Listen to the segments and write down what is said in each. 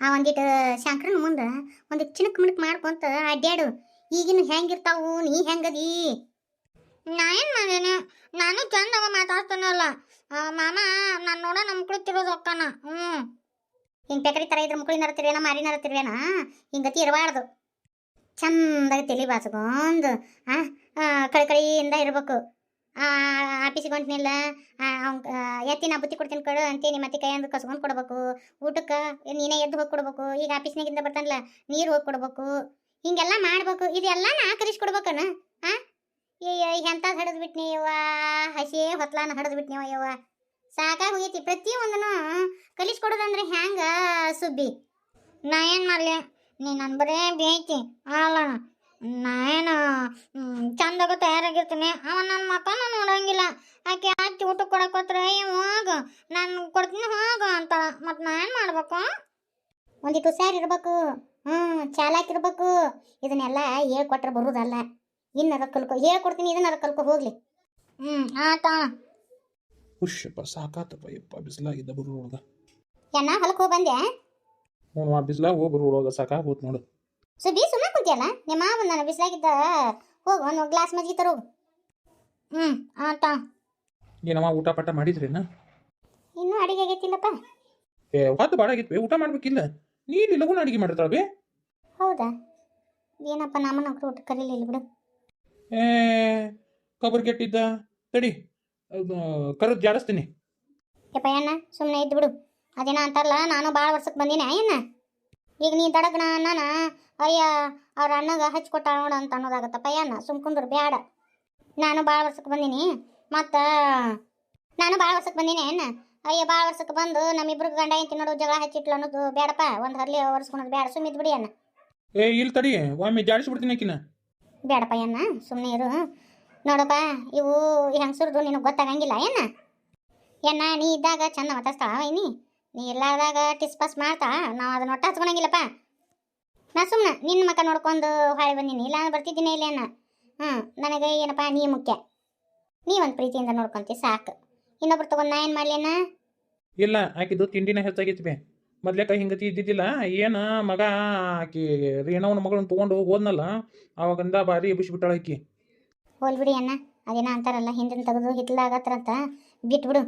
ಒಂದಿಟ್ಟು ಶಂಕರನ ಮುಂದೆ ಒಂದಿಟ್ಟು ಚಿಣಕ್ ಮಿಣಕ್ ಮಾಡ್ಕೊಂತ ಅಡ್ಡಾಡು. ಈಗಿನ ಹೆಂಗಿರ್ತಾವು, ನೀ ಹೆಂಗದಿ? ನಾ ಏನು ಮಾಡೇನೆ? ನಾನು ಚಂದಾಗ ಮಾತಾಡ್ತಾನಲ್ಲ ಮಾಮ. ನಾನು ನೋಡ ನಮ್ಮ ಮಕ್ಳು ಒಕ್ಕನ. ಹಿಂಗೆ ಪೆಕರಿ ಥರ ಇದ್ರ ಮಕ್ಳಿನ ನರತಿರ್ವೇನ, ಮಾರಿನ ನರತಿರ್ವೇನ? ಹಿಂಗತಿ ಇರಬಾರ್ದು. ಚಂದಾಗ ತಲೆ ಬಾಚ್ಕೊಂಡು ಕಳಿಯಿಂದ ಇರ್ಬೇಕು. ಆಫೀಸಿಗೆ ಹೊಂಟ್ನಿಲ್ಲ, ಎತ್ತಿನ ಬುತ್ತಿ ಕೊಡ್ತೀನಿ ಕಡು ಅಂತೇನಿ ಮತ್ತೆ ಕೈಯಂದು ಕಸ್ಕೊಂಡು ಕೊಡ್ಬೇಕು. ಊಟಕ್ಕೆ ನೀನೇ ಎದ್ದು ಹೋಗಿ ಕೊಡ್ಬೇಕು. ಈಗ ಆಫೀಸ್ನಾಗಿಂದ ಬರ್ತಾನಲ್ಲ, ನೀರು ಹೋಗಿ ಕೊಡ್ಬೇಕು. ಹಿಂಗೆಲ್ಲ ಮಾಡ್ಬೇಕು. ಇದೆಲ್ಲ ನಾ ಕಲಿಸ್ಕೊಡ್ಬೇಕನ? ಎಂಥದ್ದು ಹಡಿದು ಬಿಟ್ನಿ ಯವ್ವ, ಹಸಿ ಹೊತ್ಲಾನ ಹಡಿದು ಬಿಟ್ನಿವ ಯವ್ವ. ಸಾಕಾಗಿ ಹೋಗೈತಿ. ಪ್ರತಿಯೊಂದನ್ನು ಕಲಿಸ್ಕೊಡೋದಂದ್ರೆ ಹ್ಯಾಂಗ ಸುಬ್ಬಿ? ನಾ ಏನು ಮಾಡಲಿ? ನೀ ನನ್ನ ಬರೇ ಬೇಯ್ತಿ ಅಲ್ಲ. ನಾ ಏನು ಚಂದಾಗ ತಯಾರಾಗಿರ್ತೀನಿ, ಅವ ನನ್ನ ಮಕ್ಕನ ನೋಡಂಗಿಲ್ಲ. ಆಕೆ ಹಚ್ಚಿ ಊಟಕ್ಕೆ ಕೊಡಕೋತ್ರ ಹೋಗ ನಾನು ಕೊಡ್ತೀನಿ ಹೋಗ ಅಂತ. ಮತ್ತು ನಾ ಏನು ಮಾಡ್ಬೇಕು? ಒಂದಿಟ್ಟು ಹುಷಾರಿರ್ಬೇಕು, ಚಾಲಾಕಿರ್ಬೇಕು. ಇದನ್ನೆಲ್ಲ ಹೇಳ್ಕೊಟ್ರೆ ಬರುವುದಲ್ಲ. ಇನ್ನರ ಕಲ್ಕೊ, ಹೇಳ್ಕೊಡ್ತೀನಿ, ಇದನ್ನಾರ ಕಲ್ಕೊ ಹೋಗ್ಲಿ. ಆತ ಹುಷಪ್ಪ ಸಾಕಾತಪ್ಪ ಯಪ್ಪ. ಬಿಸಿಲಾಗಿದ್ದ ಬರು ಒಳಗ ಎನ್ನ ಹೊಲಕ್ಕೆ ಹೋಗಿ ಬಂದೆ. ಹ್ಞೂ ಬಿಸಿಲಾಗ ಹೋಗಿ ಬರು ಒಳಗ ಸಾಕಾಗಿ ಹೋತ್ ನೋಡು. ಸುಬ್ಬಿ ಸುಮ್ಮನೆ ಕುಂತಿಯಲ್ಲ, ನಿಮ್ಮ ಮಾವ ನಾನು ಬಿಸಿಲಾಗಿದ್ದ ಹೋಗು ಒಂದು ಗ್ಲಾಸ್ ಮಜ್ಜಿಗೆ ತರೋಗು. ಆತ ಏನಮ್ಮ ಊಟ ಪಾಠ ಮಾಡಿದ್ರೇನ? ಇನ್ನೂ ಅಡಿಗೆ ಆಗೈತಿಲ್ಲಪ್ಪ. ಹೊತ್ತು ಬಾಡ ಆಗಿತ್ವೆ, ಊಟ ಮಾಡ್ಬೇಕಿಲ್ಲ? ನೀನು ಲಘುನ ಅಡಿಗೆ ಮಾಡಿರ್ತಾವೆ. ಹೌದಾ? ಏನಪ್ಪ ನಮ್ಮನ್ನ ಊಟ ಕರೀಲಿಲ್ಲ ಬಿಡು. ಕಬರ್ ಕೆಟ್ಟಿದ್ದ ತಡಿ, ಕರೆದು ಜಾಡಿಸ್ತೀನಿ. ಯಪ್ಪ ಅಣ್ಣ ಸುಮ್ಮನೆ ಇದ್ದು ಬಿಡು. ಅದೇನ ಅಂತಾರಲ್ಲ, ನಾನು ಭಾಳ ವರ್ಷಕ್ಕೆ ಬಂದೀನಿ ಅಯ್ಯಣ್ಣ. ಈಗ ನೀ ದಡಗಣ ನಾನು ಅಯ್ಯ ಅವ್ರ ಅಣ್ಣಗೆ ಹಚ್ಕೊಟ್ಟ ನೋಡು ಅಂತ ಅನ್ನೋದಾಗತ್ತಪ್ಪ ಅಯ್ಯಣ್ಣ. ಸುಮ್ಕುಂದ್ರು ಬೇಡ. ನಾನು ಭಾಳ ವರ್ಷಕ್ಕೆ ಬಂದೀನಿ. ಮತ್ತು ನಾನು ಭಾಳ ವರ್ಷಕ್ಕೆ ಬಂದೀನಿ ಅಣ್ಣ. ಅಯ್ಯ ಭಾಳ ವರ್ಷಕ್ಕೆ ಬಂದು ನಮ್ಮಿಬ್ರಿಗೆ ಗಂಡ ಹೆಂಡತಿ ನೋಡು ಜಗಳ ಹಚ್ಚಿಟ್ಲು ಅನ್ನೋದು ಬೇಡಪ್ಪ. ಒಂದು ಹರ್ಲಿ ಒರೆಸ್ಕೊಳೋದು ಬೇಡ. ಸುಮ್ಮಿದ್ ಬಿಡಿ ಅಣ್ಣ. ಇಲ್ಲಿ ತಡಿ, ಒಮ್ಮೆ ಜಾಡಿಸ್ಬಿಡ್ತೀನಿ ಆಕಿನ. ಬೇಡಪ್ಪ ಅಣ್ಣ ಸುಮ್ಮನೆ ಇರು. ನೋಡಪ್ಪ ಇವು ಹೆಂಗಸರ್ದು ನಿನಗೆ ಗೊತ್ತಾಗಂಗಿಲ್ಲ ಏನ? ಎನ್ನ ನೀ ಇದ್ದಾಗ ಚಂದ ಮಾತಾಡ್ತಾಳ ವೈನಿ. ನೀ ಇಲ್ಲಾರ್ದಾಗ ಟಿಸ್ ಪಾಸ್ ಮಾಡ್ತಾ, ನಾವು ಅದನ್ನ ಒಟ್ಟು ಹಚ್ಕೊಳಂಗಿಲ್ಲಪ್ಪ. ನಾ ಸುಮ್ಮನೆ ನಿನ್ನ ಮಕ್ಕ ನೋಡ್ಕೊಂಡು ಹೊಳೆ ಬಂದೀನಿ, ಇಲ್ಲ ಬರ್ತಿದ್ದೀನಿ ಇಲ್ಲ ಅಣ್ಣ. ನನಗೆ ಏನಪ್ಪ ನೀ ಮುಖ್ಯ. ನೀ ಒಂದು ಪ್ರೀತಿಯಿಂದ ನೋಡ್ಕೊಂತಿ ಸಾಕು. ಇನ್ನೊಬ್ರು ತಗೊಂಡು ನಾ ಏನು ಮಾಡಲಿ ಅಣ್ಣ? ಇಲ್ಲ, ಆಕಿದು ತಿಂಡಿನ ಹೆಚ್ಚಾಗಿತ್ವೆ. ಮೊದ್ಲೇಕ ಹಿಂಗತಿ ಇದ್ದಿದ್ದಿಲ್ಲ. ಏನು ಮಗ ಆಕಿ ರೇಣವನ ಮಗಳನ್ನ ತೊಗೊಂಡು ಹೋದ್ನಲ್ಲ, ಅವಾಗಿಂದ ಭಾರಿ ಎಬ್ಬಿಸ್ಬಿಟ್ಟಾಳ ಆಕಿ. ಹೋಲ್ಬಿಡಿ ಅಣ್ಣ, ಅದೇನ ಅಂತಾರಲ್ಲ ಹಿಂದಿನ ತೆಗೆದು ಹಿತ್ಲಾಗತ್ತಂತ ಬಿಟ್ಬಿಡು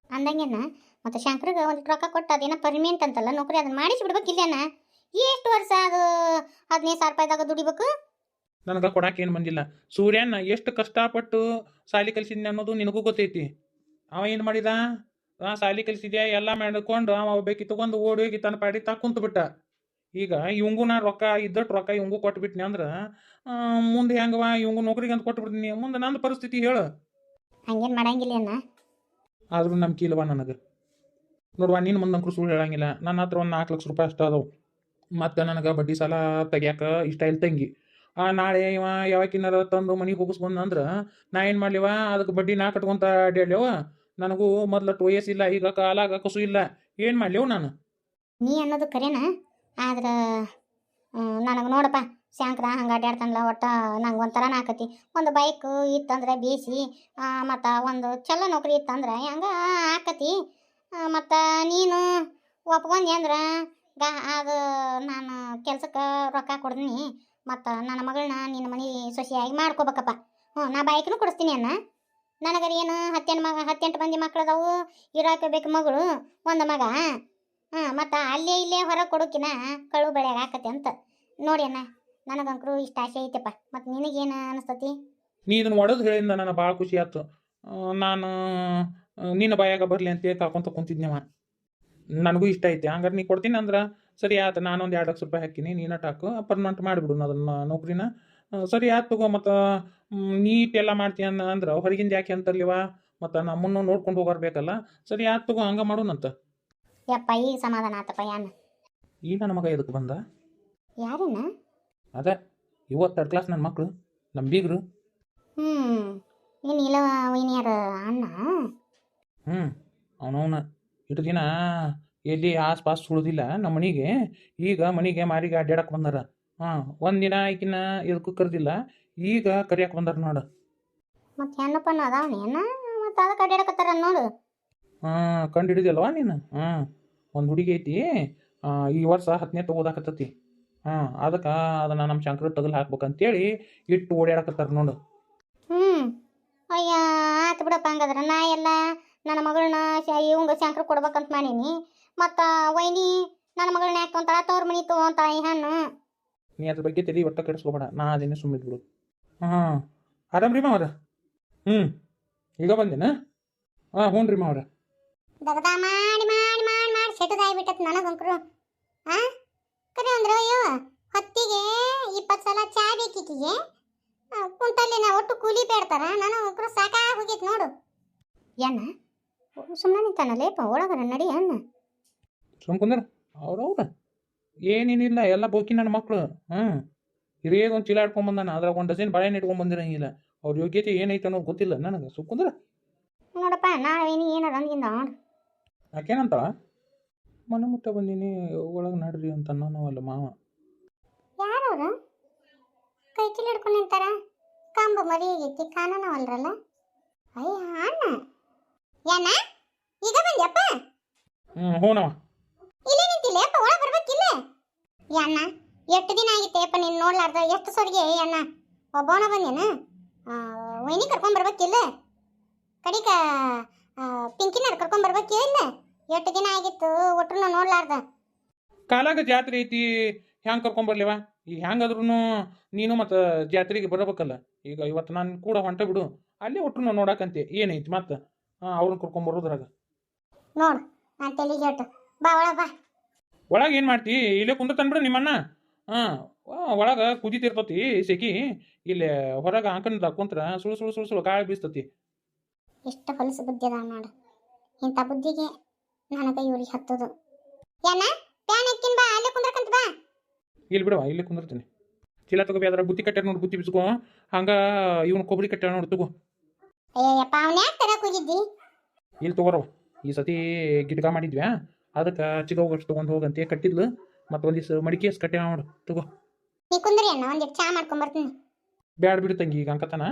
ಅಂದಂಗೆನ. ಮತ್ತು ಶಂಕರ್ಗೆ ಒಂದು ರೊಕ್ಕ ಕೊಟ್ಟು ಅದೇನೋ ಪರ್ಮನೆಂಟ್ ಅಂತಲ್ಲ ನೌಕರಿ, ಅದನ್ನ ಮಾಡಿಸ್ಬಿಡ್ಬೇಕಿಲ್ಲ ಅಣ್ಣ. ಎಷ್ಟು ವರ್ಷ ಅದು 15,000 ರೂಪಾಯಿದಾಗ ದುಡಿಬೇಕು? ನನಗೆ ಕೊಡಾಕೆ ಏನು ಬಂದಿಲ್ಲ. ಸೂರ್ಯನ ಎಷ್ಟು ಕಷ್ಟಪಟ್ಟು ಸಾಲಿ ಕಲಿಸಿದ್ನಿ ಅನ್ನೋದು ನಿನಗೂ ಗೊತ್ತೈತಿ. ಅವ ಏನು ಮಾಡಿದ? ಸಾಲಿ ಕಲಿಸಿದ್ಯಾ ಎಲ್ಲ ಮಾಡ್ಕೊಂಡು ಅವ ಬೇಕಿ ತಗೊಂಡು ಓಡಿ ಹೋಗಿ ತನ್ನ ಪಾಡಿ ತಾ ಕುಂತು ಬಿಟ್ಟ. ಈಗ ಇವಂಗೂ ನಾ ರೊಕ್ಕ ಇದ್ದಟ್ಟು ರೊಕ್ಕ ಇವಂಗೂ ಕೊಟ್ಬಿಟ್ನಿ ಅಂದ್ರೆ ಮುಂದೆ ಹೆಂಗವ? ಇವಂಗೂ ನೌಕರಿಗೆ ಅಂತ ಕೊಟ್ಬಿಡ್ತೀನಿ, ಮುಂದೆ ನನ್ನ ಪರಿಸ್ಥಿತಿ ಹೇಳು. ಹಂಗೇನು ಮಾಡಂಗಿಲ್ಲ ಅಣ್ಣ. ಆದರೂ ನಂಬಿಕೆ ಇಲ್ವ ನನಗೆ? ನೋಡುವ, ನೀನು ಮುಂದೆ ನಂಗೆ ಸುಳ್ಳು ಹೇಳಂಗಿಲ್ಲ. ನನ್ನ ಹತ್ರ ಒಂದು 4 ಲಕ್ಷ ರೂಪಾಯಿ ಅಷ್ಟು ಅದಾವು. ಮತ್ತು ನನಗೆ ಬಡ್ಡಿ ಸಾಲ ತೆಗಿಯಾಕೆ ಇಷ್ಟ ಇಲ್ಲ ತಂಗಿ. ನಾಳೆ ಇವ ಯಾವಕ್ಕಿನಾರ ತಂದು ಮನೆಗೆ ಹೋಗಿಸ್ಬಂದು ಅಂದ್ರೆ ನಾ ಏನು ಮಾಡ್ಲಿವ? ಅದಕ್ಕೆ ಬಡ್ಡಿ ನಾ ಕಟ್ಕೊಂತ ಅಡ್ಯಾಡ್ಯವ. ನನಗೂ ಮೊದ್ಲಟ್ಟು ವಯಸ್ಸಿಲ್ಲ, ಈಗ ಕಾಲಾಗ ಕಸು ಇಲ್ಲ. ಏನು ಮಾಡ್ಲಿವು ನಾನು? ನೀ ಅನ್ನೋದು ಕರೆನ. ಆದ್ರೆ ನನಗೆ ನೋಡಪ್ಪ, ಶಂಕರ ಹಂಗೆ ಅಡ್ಡಾಡ್ತಾನಲ್ಲ, ಒಟ್ಟು ನಂಗೆ ಒಂಥರ ನಾಕತಿ. ಒಂದು ಬೈಕು ಇತ್ತಂದ್ರೆ ಬೇಯಿಸಿ, ಮತ್ತು ಒಂದು ಚಲೋ ನೌಕರಿ ಇತ್ತಂದ್ರೆ ಹಂಗೆ ಆಕತಿ. ಮತ್ತು ನೀನು ಒಪ್ಕೊಂಡಿ ಅಂದ್ರೆ ಅದು ನಾನು ಕೆಲ್ಸಕ್ಕೆ ರೊಕ್ಕ ಕೊಡ್ತೀನಿ. ಮತ್ತು ನನ್ನ ಮಗಳನ್ನ ನಿನ್ನ ಮನೆ ಸೊಸೆಯಾಗಿ ಮಾಡ್ಕೋಬೇಕಪ್ಪ. ನಾ ಬೈಕ್ನು ಕೊಡಿಸ್ತೀನಿ ಅಣ್ಣ. ನನಗರಿ ಏನು 18 ಮಂದಿ ಮಕ್ಕಳದಾವು, ಇರೋಕೆ ಬೇಕು ಮಗಳು, ಒಂದು ಮಗ. ಮತ್ತು ಅಲ್ಲೇ ಇಲ್ಲೇ ಹೊರಗೆ ಕೊಡೋಕಿನ ಕಳು ಬೆಳೆಯಾಗ ಆಕತಿ ಅಂತ ನೋಡಿ ಅಣ್ಣ. ನನಗಂಕರು ಇಷ್ಟ ಆಸೆ ಐತೆಪ್ಪ. ಮತ್ತು ನಿನಗೇನು ಅನಿಸ್ತತಿ? ನೀ ಇದನ್ನು ಒಡೆದು ಹೇಳಿಂದ ನನಗೆ ಭಾಳ ಖುಷಿ ಆಯ್ತು. ನಾನು ನಿನ್ನ ಬಾಯಾಗ ಬರಲಿ ಅಂತ ಕಾಕೊಂತ ಕುಂತಿದ್ನವ. ನನಗೂ ಇಷ್ಟ ಐತೆ. ಹಂಗಾರೆ ನೀ ಕೊಡ್ತೀನಿ ಅಂದ್ರೆ ಸರಿ ಆಯ್ತು. ನಾನೊಂದು 2 ಲಕ್ಷ ರೂಪಾಯಿ ಹಾಕಿನಿ, ನೀನಟ್ಟು ಹಾಕು, ಪರ್ಮನೆಂಟ್ ಮಾಡಿಬಿಡು ಅದನ್ನು ನೌಕರಿನ. ಸರಿ ಆಯ್ತು ತಗೋ. ಮತ್ತು ನೀಟ್ ಎಲ್ಲ ಮಾಡ್ತೀಯ ಅಂದ್ರೆ ಹೊರಗಿಂದ ಯಾಕೆ ಅಂತರ್ಲಿವ? ಮತ್ತು ನಮ್ಮನ್ನು ನೋಡ್ಕೊಂಡು ಹೋಗೋರು ಬೇಕಲ್ಲ. ಸರಿ ಆಯ್ತು ತಗೋ, ಹಂಗೆ ಮಾಡೋಣಂತ. ಯಪ್ಪ ಈಗ ಸಮಾಧಾನ ಆತಪ್ಪ. ಯಾನ ಈ ನನ್ನ ಮಗ ಎದಕ್ಕೆ ಬಂದ? ಯಾರಣ್ಣ? ಅದೇ ಇವತ್ತು 3rd ಕ್ಲಾಸ್ ನನ್ನ ಮಕ್ಕಳು, ನಮ್ಮ ಬೀಗರು. ನೀನು ಇಲ್ಲ ವೈನಿಯರ ಅಣ್ಣ? ಅವನವನ ಇಟ್ಟು ದಿನ ಎಲ್ಲಿ ಆಸ್ಪಾಸ್ ಸುಳಿದಿಲ್ಲ ನಮ್ಮ ಮನೆಗೆ. ಈಗ ಮನೆಗೆ ಮಾರಿಗೆ ಅಡ್ಡಾಡಕ್ಕೆ ಬಂದಾರ. ಒಂದಿನ ಈಕಿನ ಇದಕ್ಕೂ ಕರೆದಿಲ್ಲ, ಈಗ ಕರಿಯಕ್ಕೆ ಬಂದಾರ ನೋಡು. ಮತ್ತು ಹೆಣ್ಣಪ್ಪನ ಅದಾವನೇನ? ಮತ್ತು ಅದಕ್ಕೆ ಅಡ್ಡಾಡಕತ್ತಾರ ನೋಡು. ಕಂಡು ಹಿಡಿದಿಲ್ವಾ ನೀನು? ಒಂದು ಹುಡುಗಿ ಐತಿ, ಈ ವರ್ಷ 10ನೇ ತಗೋದಾಕತ್ತತಿ. ಹಾಂ, ಅದಕ್ಕೆ ಅದನ್ನು ನಮ್ಮ ಶಂಕರ ತಗಲು ಹಾಕ್ಬೇಕಂತೇಳಿ ಇಟ್ಟು ಓಡಾಡಕತ್ತಾರ ನೋಡು. ಹ್ಞೂ ಅಯ್ಯ ಆತು ಬಿಡಪ್ಪ ಹಂಗದ್ರ ನಾ ಎಲ್ಲ ನನ್ನ ಮಗಳನ್ನ ಇವಂಗ ಶಂಕರ ಕೊಡ್ಬೇಕಂತ ಮಾಡೀನಿ. ಮತ್ತು ವೈನಿ ನನ್ನ ಮಗಳನ್ನ ಯಾಕೆ ತೊಗೊಂತಾಳ ತವ್ರ ಮನೆ ತೊಗೊಂತಾಳ ಈ ಹಣ್ಣು. ನೀ ಅದ್ರ ಬಗ್ಗೆ ತಲೆ ಒಟ್ಟ ಕೆಡಿಸ್ಕೋಬೇಡ, ನಾ ಅದೇನೇ ಸುಮ್ಮಿದ್ಬಿಡು. ಹಾಂ, ಆರಾಮ್ರಿ ಮಾವರ? ಹ್ಞೂ, ಈಗ ಬಂದೇನ? ಹಾಂ, ಹ್ಞೂ ರೀ ಮಾವರ. ದಗದ ಮಾಡಿ ಮಾಡಿ ಮಾಡಿ ಮಾಡಿ ಸೆಟದಾಗ್ಬಿಟ್ಟತ್ ನನಗಂಕರು. ಆ ಕರೆ ಅಂದ್ರೆ ಅಯ್ಯೋ ಹೊತ್ತಿಗೆ 20 ಸಲ ಚಾ ಬೇಕಿಕ್ಕಿಗೆ ಕುಂತಲ್ಲಿ ನಾ ಒಟ್ಟು ಕೂಲಿ ಬೇಡ್ತಾರ. ನನಗಂಕರು ಸಾಕಾಗಿ ಹೋಗಿತ್ತು ನೋಡು. ಏನ ಸುಮ್ಮನೆ ನಿಂತಾನಲ್ಲೇಪ ಒಳಗರ ನಡಿ ಅಣ್ಣ. ಸುಮ್ ಕುಂದ್ರ ಅವ್ರವ್ರ ಏನೇನಿಲ್ಲ, ಎಲ್ಲ ಬೋಕಿ ನನ್ನ ಮಕ್ಕಳು. ಹಿರಿಯದು ಒಂದು ಚೀಲ ಆಡ್ಕೊಂಬಂದಾನ, ಅದ್ರಾಗ ಒಂದು ಡಜನ್ ಬಾಳೆಹಣ್ಣು ಇಟ್ಕೊಂಬಂದಿರಂಗಿಲ್ಲ. ಅವ್ರ ಯೋಗ್ಯತೆ ಏನೈತೆ ಅನ್ನೋದು ಗೊತ್ತಿಲ್ಲ ನನಗೆ. ಸುಕ್ಕುಂದ್ರ ನೋಡಪ್ಪ ನಾಳೆ ಏನಾರ ಅಂದಿಂದ ನೋಡು. ಯಾಕೇನಂತ ಮನೆ ಮುಟ್ಟ ಬಂದೀನಿ ಒಳಗೆ ನಡ್ರಿ ಅಂತ ಅನ್ನೋನವಲ್ಲ ಮಾವ. ಯಾರವ್ರು ಕೈ ಚೀಲ ಹಿಡ್ಕೊಂಡು ನಿಂತಾರ? ಕಂಬ ಮರಿ ಆಗೈತಿ ಕಾಣನವಲ್ರಲ್ಲ. ಅಯ್ಯ ಅಣ್ಣ ಏನ ಈಗ ಬಂದ್ಯಪ್ಪ? ಹ್ಞೂನವ. ಇಲ್ಲೇ ನಿಂತಿಲ್ಲ ಅಪ್ಪ, ಒಳಗೆ ಬರ್ಬೇಕಿಲ್ಲ? ಅಣ್ಣ ಎಷ್ಟು ದಿನ ಆಗಿತ್ತೇಪ್ಪ ನೀನು ನೋಡ್ಲಾರ್ದ? ಎಷ್ಟು ಸೊರ್ಗೆ ಅಣ್ಣ ಒಬ್ಬವನ ಬಂದೇನ? ವೈನಿ ಕರ್ಕೊಂಡ್ ಬರ್ಬೇಕಿಲ್ಲ? ಕಡಿಕ ಪಿಂಕಿನಾರ ಕರ್ಕೊಂಡ್ ಬರ್ಬೇಕಿಲ್ಲ? ಎಷ್ಟು ದಿನ ಆಗಿತ್ತು ಒಟ್ಟರು ನೋಡ್ಲಾರ್ದ. ಕಾಲಾಗ ಜಾತ್ರೆ ಐತಿ, ಹ್ಯಾಂಗೆ ಕರ್ಕೊಂಬರ್ಲಿವ? ಈಗ ಹ್ಯಾಂಗಾದ್ರೂ ನೀನು ಮತ್ತು ಜಾತ್ರೆಗೆ ಬರಬೇಕಲ್ಲ. ಈಗ ಇವತ್ತು ನಾನು ಕೂಡ ಹೊಂಟ ಬಿಡು, ಅಲ್ಲೇ ಒಟ್ಟರು ನೋಡಾಕಂತೆ ಏನೈತಿ ಮತ್ತೆ ಅವ್ರನ್ನ ಕರ್ಕೊಂಬರೋದ್ರಾಗ. ನೋಡು ನಾನು ತೆಲಿಗೆ ಹೇಳ್ತು ಬಾ ಒಳ ಬಾ. ಒಳಗೆ ಏನು ಮಾಡ್ತಿ? ಇಲ್ಲೇ ಕುಂದ್ರತಾನ ನಿಮ್ಮಣ್ಣ. ಒಳಗೆ ಕುದಿತಿರ್ತತಿ ಸೆಕಿ, ಇಲ್ಲೇ ಹೊರಗೆ ಅಂಕನದ ಕುಂತ್ರ ಸುಳು ಸುಳು ಸುಳು ಸುಳು ಗಾಳಿ ಬೀಸ್ತತಿ. ಎಷ್ಟು ಹೊಲಸು ಬುದ್ಧಿ ಅದ ನೋಡು. ಇಂಥ ಬುದ್ಧಿಗೆ ನನಗೆ ಇವ್ರಿಗೆ ಹತ್ತದು. ಏನ ಪ್ಯಾನ್ ಹಾಕಿನ್ ಬಾ, ಅಲ್ಲೇ ಕುಂದ್ರಕಂತ ಬಾ. ಇಲ್ಲಿ ಬಿಡವ, ಇಲ್ಲೇ ಕುಂದಿರ್ತೀನಿ. ಚೀಲ ತಗೋಬಿ, ಅದ್ರ ಬುತ್ತಿ ಕಟ್ಟ್ಯಾರ ನೋಡಿ, ಬುತ್ತಿ ಬಿಸ್ಕೊ. ಹಂಗೆ ಇವನು ಕೊಬ್ಬರಿ ಕಟ್ಟ್ಯಾರ ನೋಡಿ, ತಗೋ. ಅಯ್ಯಪ್ಪ ಅವನ ಯಾಕೆ ತರಕ್ ಹೋಗಿದ್ದಿ? ಇಲ್ಲಿ ತಗೋರವ, ಈ ಸತಿ ಗಿಟ್ಕ ಮಾಡಿದ್ವ್ಯಾ, ಅದಕ್ಕೆ ಚಿಗೋಗಷ್ಟು ತೊಗೊಂಡು ಹೋಗಂತೆ ಕಟ್ಟಿದ್ಲು. ಮತ್ತು ಒಂದಿವ್ಸ ಮಡಿಕೇಸ್ ಕಟ್ಟ್ಯಾ ನೋಡು, ತಗೋ. ನೀ ಕುಂದ್ರಿ ಅಣ್ಣ, ಒಂದಿಟ್ಟು ಚಾ ಮಾಡ್ಕೊಂಡ್ ಬರ್ತೀನಿ. ಬ್ಯಾಡ ಬಿಡು ತಂಗಿ, ಈಗ ಅಂಕತನ.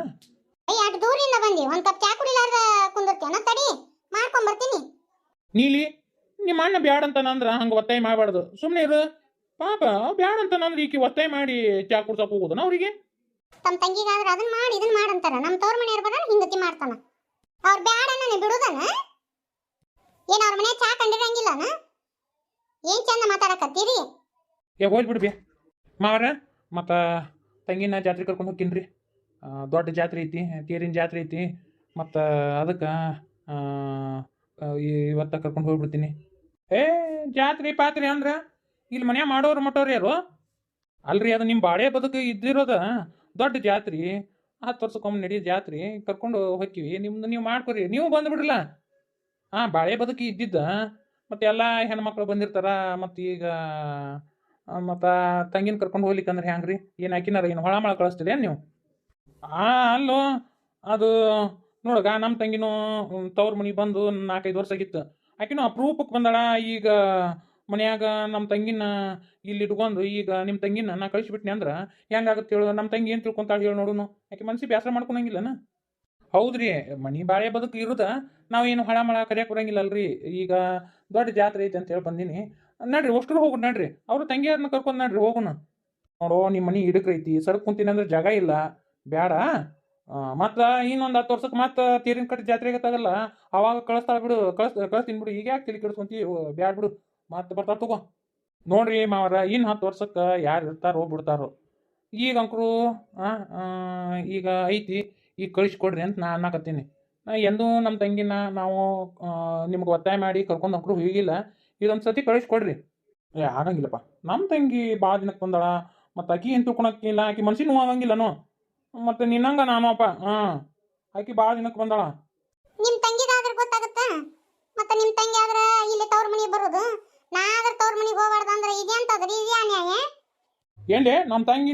ಅಯ್ಯ ಅಷ್ಟು ದೂರಿಂದ ಬಂದಿ, ಒಂದು ಕಪ್ ಚಾ ಕುಡಿಲಾರ್ದ ಕುಂದಿರ್ತೀಯನ? ತಡಿ ಮಾಡ್ಕೊಂಡ್ ಬರ್ತೀನಿ. ನೀಲಿ ನಿಮ್ಮ ಅಣ್ಣ ಬ್ಯಾಡ ಅಂತಾನಂದ್ರ ಹಂಗೆ ಒತ್ತಾಯ ಮಾಡಬಾರ್ದು, ಸುಮ್ಮನೆ ಇರು. ಪಾಪ ಬ್ಯಾಡ ಅಂತಾನಂದ್ರೆ ಈಕಿ ಒತ್ತಾಯ ಮಾಡಿ ಚಾ ಕುಡ್ಸಕ್ಕೆ ಹೋಗೋದನ ಅವರಿಗೆ? ತಮ್ಮ ತಂಗಿಗಾದ್ರೆ ಅದನ್ನ ಮಾಡಿ ಇದನ್ನ ಮಾಡಂತಾರ. ನಮ್ಮ ತವ್ರ ಮನೆಯವ್ರು ಬರೋಣ ಹಿಂಗತಿ ಮಾಡ್ತಾನ. ಅವ್ರು ಬ್ಯಾಡ ನಾನು ಬಿಡುದನ? ಏನು ಅವ್ರ ಮನೆ ಚಾ ಕಂಡಿರಂಗಿಲ್ಲನ? ಏನ್ ಚಂದ ಮಾತಾಡಕತ್ತೀರಿ? ಹೋಗ್ಲಿ ಬಿಡ್ಬಿ ಮಾವ್ರ. ಮತ್ತು ತಂಗಿನ ಜಾತ್ರೆ ಕರ್ಕೊಂಡು ಹೋಗ್ತೀನಿ. ದೊಡ್ಡ ಜಾತ್ರೆ ಐತಿ, ತೇರಿನ ಜಾತ್ರೆ ಐತಿ. ಮತ್ತು ಅದಕ್ಕೆ ಇವತ್ತ ಕರ್ಕೊಂಡು ಹೋಗ್ಬಿಡ್ತೀನಿ. ಜಾತ್ರೆ ಪಾತ್ರೆ ಅಂದ್ರೆ ಇಲ್ಲಿ ಮನೆ ಮಾಡೋರು ಮಟ್ಟೋರು ಯಾರು ಅಲ್ರಿ? ಅದು ನಿಮ್ಮ ಬಾಳೆ ಬದುಕು ಇದ್ದಿರೋದ ದೊಡ್ಡ ಜಾತ್ರೆ. 10 ವರ್ಷಕ್ಕೊಮ್ಮೆ ನಡೆಯೋ ಜಾತ್ರೆ ಕರ್ಕೊಂಡು ಹೋಗ್ತೀವಿ. ನಿಮ್ದು ನೀವು ಮಾಡ್ಕೊರಿ, ನೀವು ಬಂದುಬಿಡ್ರಲ್ಲ. ಬಾಳೆ ಬದುಕಿ ಇದ್ದಿದ್ದ ಮತ್ತು ಎಲ್ಲ ಹೆಣ್ಮಕ್ಳು ಬಂದಿರ್ತಾರ. ಮತ್ತು ಈಗ ಮತ್ತು ತಂಗಿನ ಕರ್ಕೊಂಡು ಹೋಗ್ಲಿಕ್ಕಂದ್ರೆ ಹ್ಯಾಂಗೆ ರೀ? ಏನು ಹಾಕಿನಾರ ಏನು ಹೊಳ ಮಳ ಕಳಿಸ್ತೀರಿ ನೀವು? ಅಲ್ಲೋ ಅದು ನೋಡಗ ನಮ್ಮ ತಂಗಿನೂ ತವ್ರ ಮನೆಗೆ ಬಂದು 4-5 ವರ್ಷ ಆಗಿತ್ತು. ಆಕಿನೂ ಅಪರೂಪಕ್ಕೆ ಬಂದಾಳ. ಈಗ ಮನ್ಯಾಗ ನಮ್ಮ ತಂಗಿನ ಇಲ್ಲಿ ಇಟ್ಕೊಂಡು ಈಗ ನಿಮ್ಮ ತಂಗಿನ ನಾ ಕಳಿಸ್ಬಿಟ್ನಿ ಅಂದ್ರೆ ಹೆಂಗಾಗುತ್ತೆ ಹೇಳು? ನಮ್ಮ ತಂಗಿ ಏನು ತಿಳ್ಕೊಂತಾಳೆ ಹೇಳಿ ನೋಡುನು? ಆಕೆ ಮನ್ಸಿಗೆ ಬೇಸರ ಮಾಡ್ಕೊಳಂಗಿಲ್ಲನ? ಹೌದ್ರಿ, ಮನೆ ಬಾಳೆ ಬದುಕು ಇರೋದ ನಾವೇನು ಹಳ ಮಳ ಕರಿಯಕ್ಕೆ ಬರಂಗಿಲ್ಲ ಅಲ್ರಿ. ಈಗ ದೊಡ್ಡ ಜಾತ್ರೆ ಐತೆ ಅಂತ ಹೇಳಿ ಬಂದೀನಿ. ನಡ್ರಿ ಅಷ್ಟರು ಹೋಗೋಣ, ನಡ್ರಿ. ಅವರು ತಂಗಿಯವ್ರನ್ನ ಕರ್ಕೊಂಡು ನಡ್ರಿ ಹೋಗೋಣ. ನೋಡೋ ನಿಮ್ಮ ಮನೆ ಹಿಡಕ್ರೈತಿ, ಸರಕು ಕುಂತೀನಿ ಅಂದ್ರೆ ಜಾಗ ಇಲ್ಲ, ಬೇಡ. ಮತ್ತು ಇನ್ನೊಂದು 10 ವರ್ಷಕ್ಕೆ ಮತ್ತೆ ತೇರಿನ ಕಟ್ಟಿ ಜಾತ್ರೆಗೆ ತಗಲ್ಲ, ಅವಾಗ ಕಳಿಸ್ತಾಳೆ ಬಿಡು. ಕಳಿಸ್ತೀನಿ ಬಿಡು. ಈಗ ಯಾಕೆ ತಲೆ ಕೆಡಿಸ್ಕೊಂತಿ? ಬ್ಯಾಡ ಬಿಡು, ಮತ್ತೆ ಬರ್ತಾ ತಗೋ. ನೋಡ್ರಿ ಮಾವರ, ಇನ್ನು 10 ವರ್ಷಕ್ಕೆ ಯಾರು ಇರ್ತಾರೋ ಬಿಡ್ತಾರೋ. ಈಗ ಅಂಕರು ಈಗ ಐತಿ, ಈಗ ಕಳಿಸ್ಕೊಡ್ರಿ ಅಂತ ನಾ ಅನ್ನಕತ್ತೀನಿ. ಎಂದೂ ನಮ್ಮ ತಂಗಿನ ನಾವು ನಿಮ್ಗೆ ಒತ್ತಾಯ ಮಾಡಿ ಕರ್ಕೊಂಡು ಅಂಕರು ಹೋಗಿಲ್ಲ. ಇದೊಂದು ಸತಿ ಕಳಿಸ್ಕೊಡ್ರಿ. ಆಗಂಗಿಲ್ಲಪ್ಪ, ನಮ್ಮ ತಂಗಿ ಭಾಳ ದಿನಕ್ಕೆ ಬಂದಾಳ. ಮತ್ತು ಆಕಿ ಏನು ತಿಳ್ಕೊಳಕ್ಕಿಲ್ಲ, ಆಕಿ ಮನ್ಸಿಗೆ ನೋವು ಆಗಂಗಿಲ್ಲನು? ಮತ್ತು ನಿನ್ನಂಗ ನಾನು ಅಪ್ಪ. ಆಕಿ ಭಾಳ ದಿನಕ್ಕೆ ಬಂದಾಳ. ನಿಮ್ಮ ತಂಗಿದಾದ್ರೆ ಗೊತ್ತಾಗುತ್ತ? ಮತ್ತೆ ನಿಮ್ಮ ತಂಗಿ ಆದ್ರೆ ಇಲ್ಲಿ ತವ್ರ ಮನೆಗೆ ಬರೋದು, ನಾ ಆದ್ರೆ ತವ್ರ ಮನೆಗೆ ಹೋಗ್ಬಾರ್ದು ಅಂದ್ರೆ ಇದೇಂತದ್ರಿ? ಇದೇ ಅನ್ಯಾಯ. ಏನ್ಲೇ ನಮ್ಮ ತಂಗಿ